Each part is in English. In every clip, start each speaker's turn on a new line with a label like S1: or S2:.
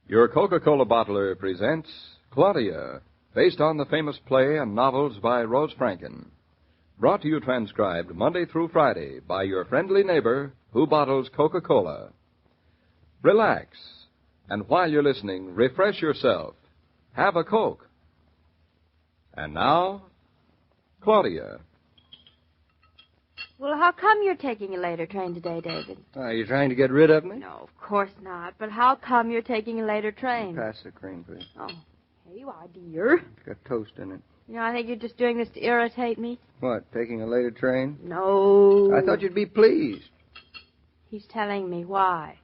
S1: Your Coca-Cola bottler presents Claudia, based on the famous play and novels by Rose Franken. Brought to you transcribed Monday through Friday by your friendly neighbor who bottles Coca-Cola. Relax, and while you're listening, refresh yourself. Have a Coke. And now, Claudia.
S2: Well, how come you're taking a later train today, David?
S3: Are you trying to get rid of me?
S2: No, of course not. But how come you're taking a later train?
S3: Pass the cream, please.
S2: Oh, here you are, dear.
S3: It's got toast in it.
S2: You know, I think you're just doing this to irritate me.
S3: What, taking a later train?
S2: No.
S3: I thought you'd be pleased.
S2: He's telling me why.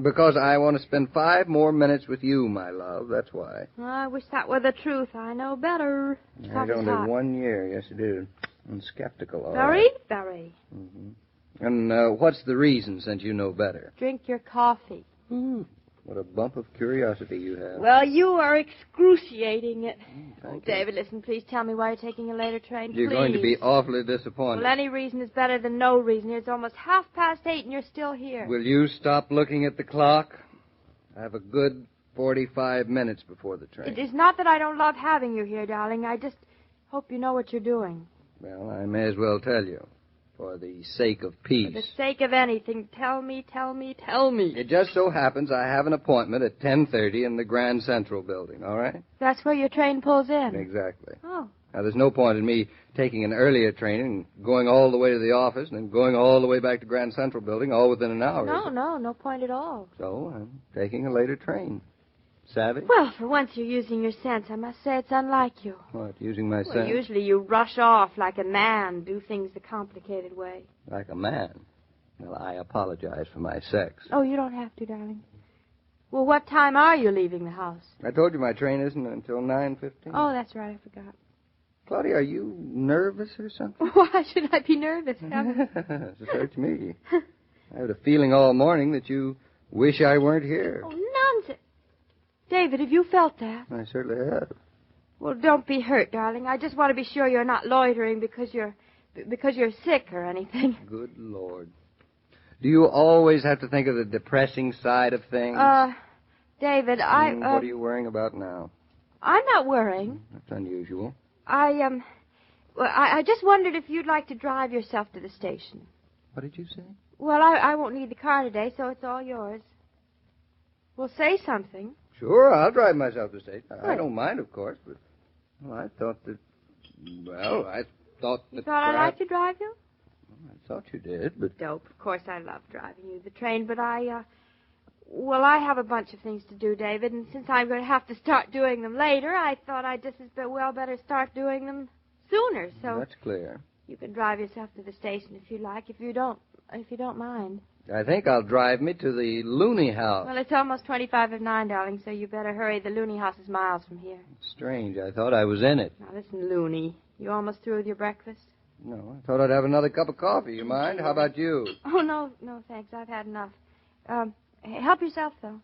S3: Because I want to spend 5 more minutes with you, my love. That's why.
S2: I wish that were the truth. I know better.
S3: I only 1 year. Yes, you do. I'm skeptical.
S2: Very, very.
S3: Mm-hmm. And what's the reason, since you know better?
S2: Drink your coffee.
S3: What a bump of curiosity you have.
S2: Well, you are excruciating it.
S3: Thank
S2: David, listen, please tell me why you're taking a later train,
S3: You're going to be awfully disappointed.
S2: Well, any reason is better than no reason. It's almost 8:30 and you're still here.
S3: Will you stop looking at the clock? I have a good 45 minutes before the train.
S2: It is not that I don't love having you here, darling. I just hope you know what you're doing.
S3: Well, I may as well tell you. For the sake of peace.
S2: For the sake of anything, tell me, tell me, tell me.
S3: It just so happens I have an appointment at 10:30 in the Grand Central building, all right?
S2: That's where your train pulls in?
S3: Exactly.
S2: Oh.
S3: Now, there's no point in me taking an earlier train and going all the way to the office and then going all the way back to Grand Central building all within an hour.
S2: No point at all.
S3: So I'm taking a later train. Savvy?
S2: Well, for once you're using your sense. I must say it's unlike you.
S3: What, using my sense?
S2: Well, usually you rush off like a man, do things the complicated way.
S3: Like a man? Well, I apologize for my sex.
S2: Oh, you don't have to, darling. Well, what time are you leaving the house?
S3: I told you my train isn't until 9:15.
S2: Oh, that's right, I forgot.
S3: Claudia, are you nervous or something?
S2: Why should I be nervous,
S3: It hurts me. I had a feeling all morning that you wish I weren't here.
S2: Oh, nonsense. David, have you felt that?
S3: I certainly have.
S2: Well, don't be hurt, darling. I just want to be sure you're not loitering because you're sick or anything.
S3: Good Lord. Do you always have to think of the depressing side of things?
S2: David,
S3: what are you worrying about now?
S2: I'm not worrying.
S3: That's unusual.
S2: I just wondered if you'd like to drive yourself to the station.
S3: What did you say?
S2: Well, I won't need the car today, so it's all yours. Well, say something.
S3: Sure, I'll drive myself to the station. I don't mind, of course, but I thought that... Well, I thought that...
S2: You thought I'd like to drive you?
S3: Well, I thought you did, but...
S2: Dope. Of course I love driving you the train, but I have a bunch of things to do, David, and since I'm going to have to start doing them later, I thought I'd just as well better start doing them sooner, so...
S3: That's clear.
S2: You can drive yourself to the station if you like, if you don't mind.
S3: I think I'll drive me to the Looney House.
S2: Well, it's almost 25 of 9, darling, so you better hurry. The Looney House is miles from here.
S3: Strange. I thought I was in it.
S2: Now, listen, Looney. You almost through with your breakfast?
S3: No, I thought I'd have another cup of coffee. You mind? How about you?
S2: Oh, no, thanks. I've had enough. Help yourself, though.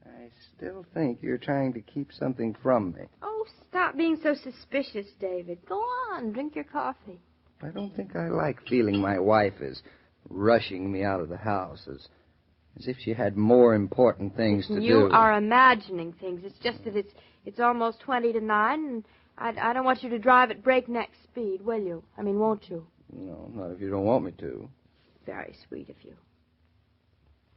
S3: I still think you're trying to keep something from me.
S2: Oh, stop being so suspicious, David. Go on, drink your coffee.
S3: I don't think I like feeling my wife is rushing me out of the house as if she had more important things to do.
S2: You are imagining things. It's just that it's almost 20 to 9, and I don't want you to drive at breakneck speed, will you? I mean, won't you?
S3: No, not if you don't want me to.
S2: Very sweet of you.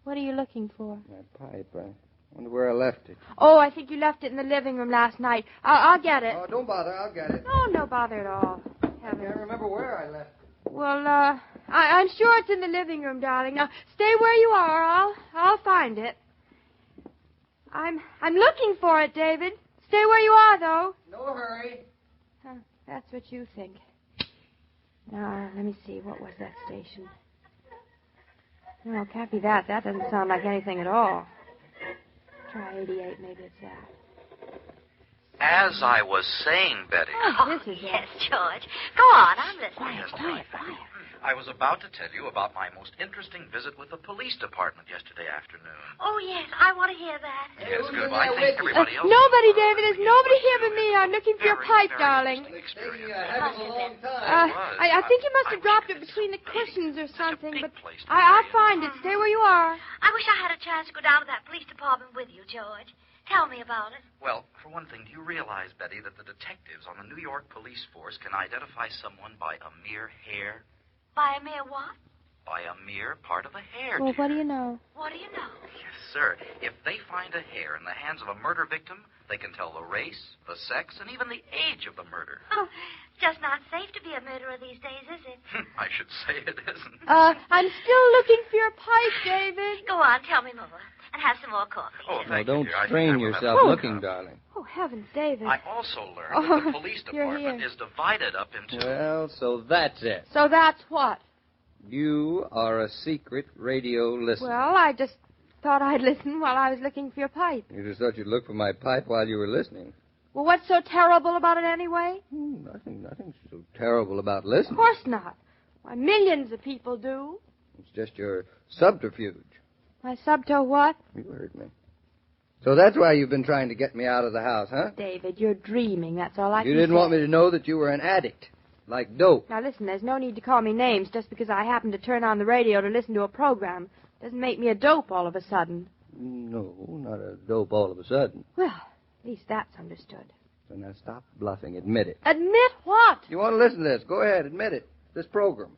S2: What are you looking for?
S3: My pipe. I wonder where I left it.
S2: Oh, I think you left it in the living room last night. I'll get it.
S3: Oh, don't bother. I'll get it.
S2: No bother at all.
S3: I can't remember where I left it.
S2: Well, I'm sure it's in the living room, darling. Now, stay where you are. I'll find it. I'm looking for it, David. Stay where you are, though.
S3: No hurry.
S2: That's what you think. Now, let me see. What was that station? No, it can't be that. That doesn't sound like anything at all. Try 88. Maybe it's that.
S4: As I was saying, Betty.
S2: Oh, this is
S5: yes, George. Go on, I'm listening.
S4: Quiet. I was about to tell you about my most interesting visit with the police department yesterday afternoon.
S5: Oh, yes, I want to hear that.
S4: Yes, good. I think everybody else...
S2: Nobody, David. There's nobody here but me. I'm looking for your pipe, darling. I think you must have dropped it between the cushions or something, but I'll find it. Stay where you are.
S5: I wish I had a chance to go down to that police department with you, George. Tell me about it.
S4: Well, for one thing, do you realize, Betty, that the detectives on the New York police force can identify someone by a mere hair?
S5: By a mere what?
S4: By a mere part of a hair,
S2: Well,
S4: dear.
S2: what do you know?
S5: What do you know?
S4: Yes, sir. If they find a hair in the hands of a murder victim, they can tell the race, the sex, and even the age of the murder.
S5: Oh, it's just not safe to be a murderer these days, is it?
S4: I should say it isn't.
S2: I'm still looking for your pipe, David.
S5: Go on, tell me more. And have some more coffee.
S4: Oh,
S3: Now,
S4: thank
S3: don't
S4: you, dear.
S3: strain yourself looking, darling.
S2: Oh, heavens, David.
S4: I also learned that the police
S2: you're
S4: department
S2: here.
S4: is divided up into...
S3: Well, so that's it.
S2: So that's what?
S3: You are a secret radio listener.
S2: Well, I just thought I'd listen while I was looking for your pipe.
S3: You just thought you'd look for my pipe while you were listening.
S2: Well, what's so terrible about it anyway?
S3: Nothing's so terrible about
S2: Of
S3: listening.
S2: course not. Why, millions of people do.
S3: It's just your subterfuge.
S2: My subto what?
S3: You heard me. So that's why you've been trying to get me out of the house, huh?
S2: David, you're dreaming. That's all I can
S3: You didn't
S2: say.
S3: want me to know that you were an addict, like dope.
S2: Now, listen, there's no need to call me names just because I happen to turn on the radio to listen to a program. Doesn't make me a dope all of a sudden.
S3: No, not a dope all of a sudden.
S2: Well, at least that's understood.
S3: So now stop bluffing. Admit it.
S2: Admit what?
S3: You want to listen to this? Go ahead. Admit it. This program.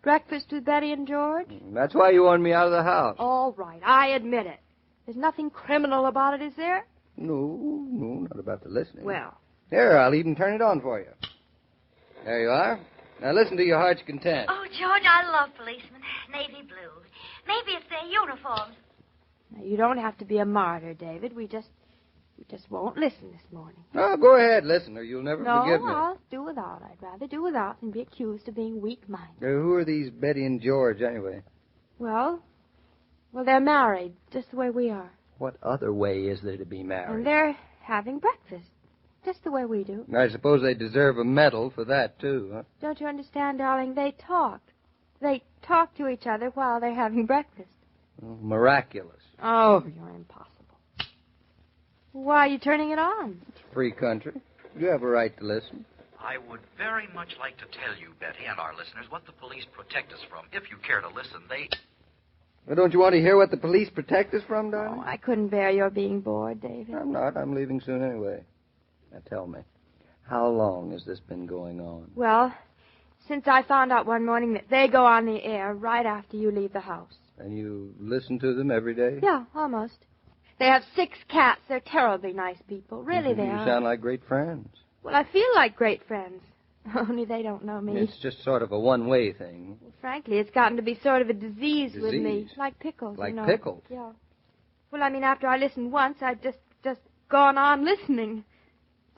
S2: Breakfast with Betty and George?
S3: That's why you wanted me out of the house.
S2: All right, I admit it. There's nothing criminal about it, is there?
S3: No, not about the listening.
S2: Well.
S3: Here, I'll even turn it on for you. There you are. Now listen to your heart's content.
S5: Oh, George, I love policemen. Navy blue. Maybe it's their uniforms.
S2: Now, you don't have to be a martyr, David. We just won't listen this morning.
S3: Oh, go ahead, listen, or you'll never forgive me.
S2: No, I'll do without. I'd rather do without than be accused of being weak-minded.
S3: Who are these Betty and George, anyway?
S2: Well, they're married, just the way we are.
S3: What other way is there to be married?
S2: And they're having breakfast, just the way we do.
S3: I suppose they deserve a medal for that, too, huh?
S2: Don't you understand, darling? They talk. They talk to each other while they're having breakfast.
S3: Oh, miraculous.
S2: Oh, you're impossible. Why are you turning it on?
S3: It's a free country. You have a right to listen.
S4: I would very much like to tell you, Betty, and our listeners, what the police protect us from. If you care to listen, they...
S3: Well, don't you want to hear what the police protect us from, darling?
S2: Oh, I couldn't bear your being bored, David.
S3: I'm not. I'm leaving soon anyway. Now, tell me, how long has this been going on?
S2: Well, since I found out one morning that they go on the air right after you leave the house.
S3: And you listen to them every day?
S2: Yeah, almost. They have 6 cats. They're terribly nice people. Really, they
S3: You
S2: are.
S3: sound like great friends.
S2: Well, I feel like great friends. Only they don't know me.
S3: It's just sort of a one-way thing.
S2: Frankly, it's gotten to be sort of a disease with me.
S3: Disease?
S2: Like pickles,
S3: Like
S2: you know.
S3: pickles?
S2: Yeah. Well, I mean, after I listened once, I've just gone on listening.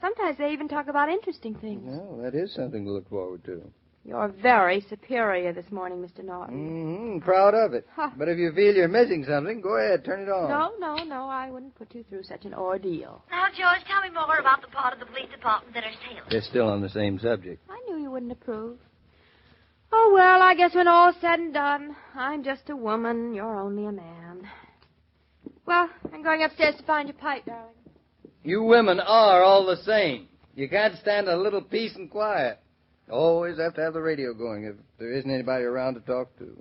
S2: Sometimes they even talk about interesting things.
S3: Well, that is something to look forward to.
S2: You're very superior this morning, Mr. Naughton.
S3: Proud of it.
S2: Huh.
S3: But if you feel you're missing something, go ahead, turn it on.
S2: No, I wouldn't put you through such an ordeal.
S5: Now, George, tell me more about the part of the police department that are sailors.
S3: They're still on the same subject.
S2: I knew you wouldn't approve. Oh, well, I guess when all's said and done, I'm just a woman, you're only a man. Well, I'm going upstairs to find your pipe, darling.
S3: You women are all the same. You can't stand a little peace and quiet. Always have to have the radio going if there isn't anybody around to talk to.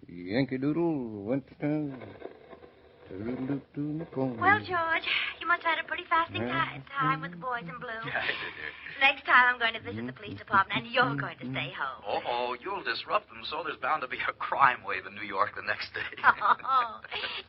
S3: Yankee Doodle went to town.
S5: Well, George, you must have had a pretty fasting time with the boys in blue.
S4: Yeah, I did, dear.
S5: Next time I'm going to visit the police department, and you're going to stay home.
S4: Oh, you'll disrupt them, so there's bound to be a crime wave in New York the next day.
S5: Oh,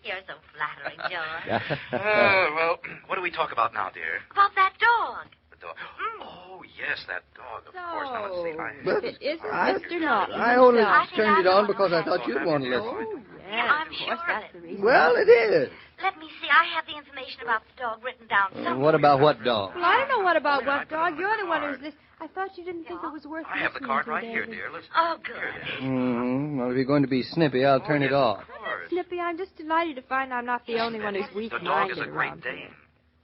S5: you're so flattering, George.
S4: Well, what do we talk about now, dear?
S5: About that dog.
S4: The dog. Oh, yes, that dog, of course. Now, let's see.
S3: But
S2: If it isn't Mr. Naughton
S3: I only
S2: himself.
S3: turned it on because I thought you'd want to
S2: Oh,
S3: listen.
S2: yes,
S5: I'm
S2: of
S5: sure
S2: course that's the reason.
S3: Well, it is.
S5: Let me see. I have the information about the dog written down somewhere.
S3: What about what dog?
S2: Well, I don't know what about
S4: Yeah, I
S2: what
S4: put it
S2: dog.
S4: on
S2: You're
S4: the
S2: the one
S4: card.
S2: who's listening. I thought you didn't think it was worth
S4: I have the
S2: listening
S4: card
S2: to,
S4: right here,
S2: David.
S4: dear. Listen.
S5: Oh, good.
S3: Well, if you're going to be snippy, I'll turn it off.
S4: Of course.
S2: Snippy, I'm just delighted to find I'm not the only one who's
S4: The dog
S2: weak-minded
S4: is a Great
S2: around here.
S4: Dane.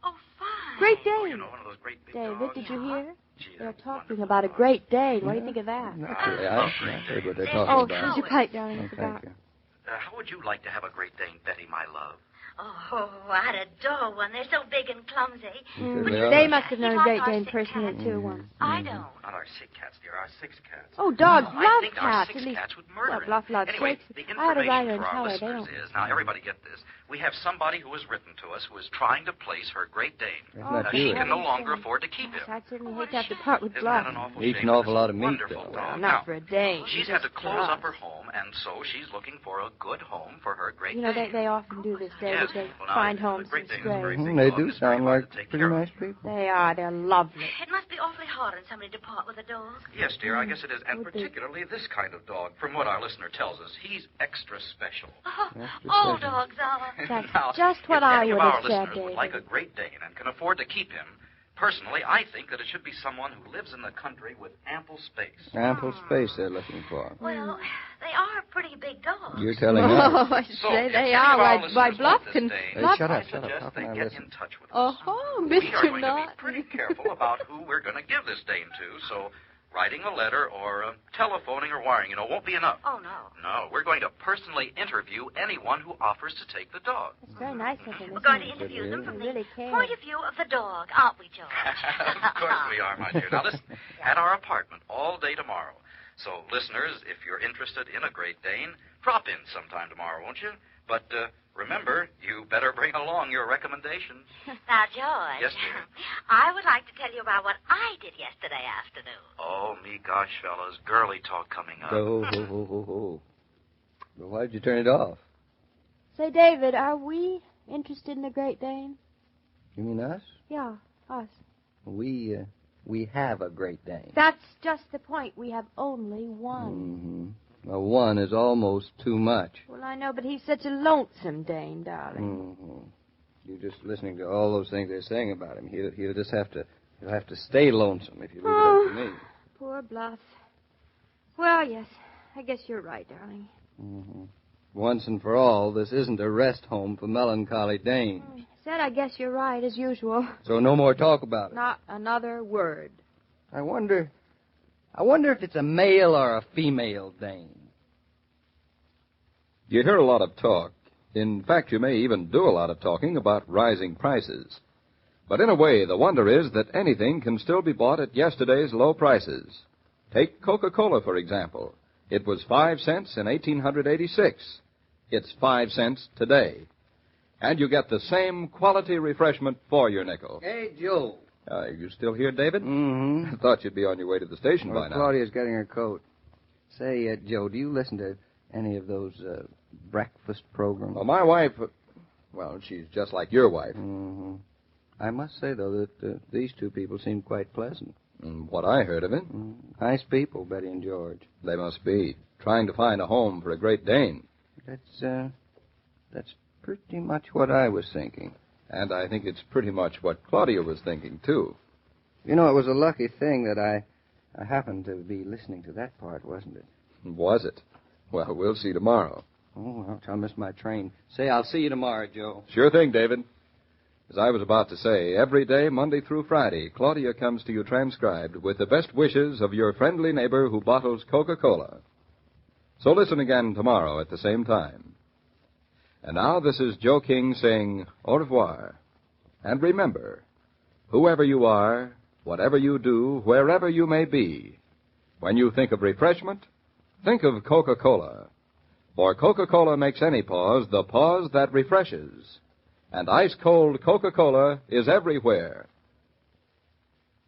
S5: Oh, fine.
S2: Great
S4: Oh,
S2: Dane.
S4: you know, one of those great big
S2: David,
S4: dogs.
S2: did you hear?
S4: Gee,
S2: They're
S4: that's
S2: talking
S4: wonderful.
S2: about a Great Dane. What do you think of that?
S3: Naturally, I heard what they're
S2: Oh,
S3: talking about.
S2: here's your pipe, darling. I
S3: Oh,
S2: forgot.
S3: thank you.
S4: How would you like to have a Great Dane, Betty, my love?
S5: Oh, I'd adore one. They're so big and clumsy.
S2: They must have known
S5: He
S2: Great
S5: lost our
S2: Dane
S5: sick
S2: personally,
S5: cat.
S2: too, once.
S5: I don't.
S4: Not our sick cats, dear. Our six cats.
S2: Oh, dogs
S4: I
S2: love
S4: think our
S2: cats.
S4: six
S2: At least,
S4: cats would murder
S2: well,
S4: him.
S2: Bluff loves
S4: Anyway,
S2: shakes.
S4: the
S2: I had a writer
S4: information
S2: and
S4: for our
S2: teller. They
S4: listeners
S2: don't.
S4: is, now everybody get this, we have somebody who has written to us who is trying to place her Great Dane.
S3: That's not
S4: She
S3: you.
S4: can no longer afford to keep him.
S2: I'd certainly hate to have to part with
S4: Isn't
S2: Bluff.
S4: that an awful
S3: Eats
S4: shame?
S3: an awful
S4: It's a
S3: lot of meat,
S4: wonderful
S3: though.
S4: dog.
S2: Not
S4: Now,
S2: for a Dane.
S4: she's had to close up her home, and so she's looking for a good home for her Great
S2: You know,
S4: Dane.
S2: they often do this, David.
S4: Yes,
S2: They
S4: well, now,
S2: find
S4: the
S2: homes
S4: Great
S2: and
S4: Dane is a very
S2: stray.
S4: big
S3: They
S4: dog.
S3: do
S4: It's very
S3: sound
S4: hard
S3: like
S4: to take
S3: pretty
S4: care of.
S3: nice people.
S2: They are. They're lovely.
S5: It must be awfully hard on somebody to part with a dog.
S4: Yes, dear, I guess it is. And
S2: Would be.
S4: particularly this kind of dog. From what our listener tells us, he's extra special.
S5: Oh,
S3: That's
S5: all
S3: special.
S5: dogs are.
S2: That's
S4: Now,
S2: just what
S4: if
S2: I
S4: any
S2: would
S4: of our
S2: have said,
S4: listeners would
S2: David.
S4: like a Great Dane and can afford to keep him, personally, I think that it should be someone who lives in the country with ample space.
S3: Ample space they're looking for.
S5: Well, they are pretty big dogs.
S3: You're telling
S2: Oh,
S3: us.
S2: I
S4: So,
S2: say
S4: if
S2: they
S4: any
S2: are.
S4: of our
S2: Why
S4: listeners
S2: Bluff
S4: want this
S2: can...
S4: Dane,
S3: Hey,
S2: Bluff...
S3: shut
S4: I
S3: up. How
S4: suggest
S3: can
S4: they
S3: I
S4: get
S3: listen?
S4: in touch with us.
S2: Oh,
S4: We are
S2: Mr.
S4: going to
S2: Naughton.
S4: be pretty careful about who we're going to give this Dane to, so writing a letter or telephoning or wiring, won't be enough.
S5: Oh, no.
S4: No, we're going to personally interview anyone who offers to take the dog.
S2: It's very nice of them.
S5: We're
S2: isn't
S5: going to
S2: it?
S5: interview them from
S2: They really
S5: the
S2: care.
S5: point of view of the dog, aren't we, George?
S4: Of course we are, my dear. Now, listen, at our apartment all day tomorrow. So, listeners, if you're interested in a Great Dane, drop in sometime tomorrow, won't you? But remember, you better bring along your recommendations.
S5: Now, George.
S4: Yes, dear.
S5: I would like to tell you about what I did yesterday afternoon.
S4: Oh, me gosh, fellas, girly talk coming up.
S3: Oh, ho, ho, ho, ho. Well, why'd you turn it off?
S2: Say, David, are we interested in the Great Dane?
S3: You mean us?
S2: Yeah, us.
S3: We have a Great Dane.
S2: That's just the point. We have only one.
S3: Mm-hmm. Well, one is almost too much.
S2: Well, I know, but he's such a lonesome Dane, darling.
S3: Mm-hmm. You're just listening to all those things they're saying about him. He'll just have to stay lonesome if you leave it up to me.
S2: Poor Bluff. Well, yes, I guess you're right, darling.
S3: Mm-hmm. Once and for all, this isn't a rest home for melancholy Danes.
S2: Said I guess you're right, as usual.
S3: So no more talk about it.
S2: Not another word.
S3: I wonder if it's a male or a female Dane.
S1: You hear a lot of talk. In fact, you may even do a lot of talking about rising prices. But in a way, the wonder is that anything can still be bought at yesterday's low prices. Take Coca-Cola, for example. It was 5 cents in 1886. It's 5 cents today. And you get the same quality refreshment for your nickel.
S3: Hey, Joe.
S1: Are you still here, David?
S3: Mm-hmm.
S1: I thought you'd be on your way to the station
S3: Well,
S1: by now.
S3: Claudia's getting her coat. Say, Joe, do you listen to any of those breakfast programs?
S1: Well, my wife, well, she's just like your wife.
S3: Mm-hmm. I must say, though, that these two people seem quite pleasant.
S1: What I heard of it,
S3: Nice people, Betty and George.
S1: they must be trying to find a home for a Great Dane.
S3: That's pretty much what I was thinking.
S1: And I think it's pretty much what Claudia was thinking, too.
S3: You know, it was a lucky thing that I happened to be listening to that part, wasn't it?
S1: Was it? Well, we'll see tomorrow.
S3: Oh, well, I'll miss my train. Say, I'll see you tomorrow, Joe.
S1: Sure thing, David. As I was about to say, every day, Monday through Friday, Claudia comes to you transcribed with the best wishes of your friendly neighbor who bottles Coca-Cola. So listen again tomorrow at the same time. And now this is Joe King saying au revoir. And remember, whoever you are, whatever you do, wherever you may be, when you think of refreshment, think of Coca-Cola. For Coca-Cola makes any pause the pause that refreshes. And ice-cold Coca-Cola is everywhere.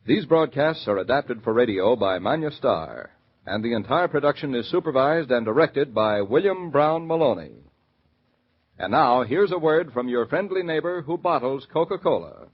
S1: These broadcasts are adapted for radio by Manya Starr, and the entire production is supervised and directed by William Brown Meloney. And now, here's a word from your friendly neighbor who bottles Coca-Cola.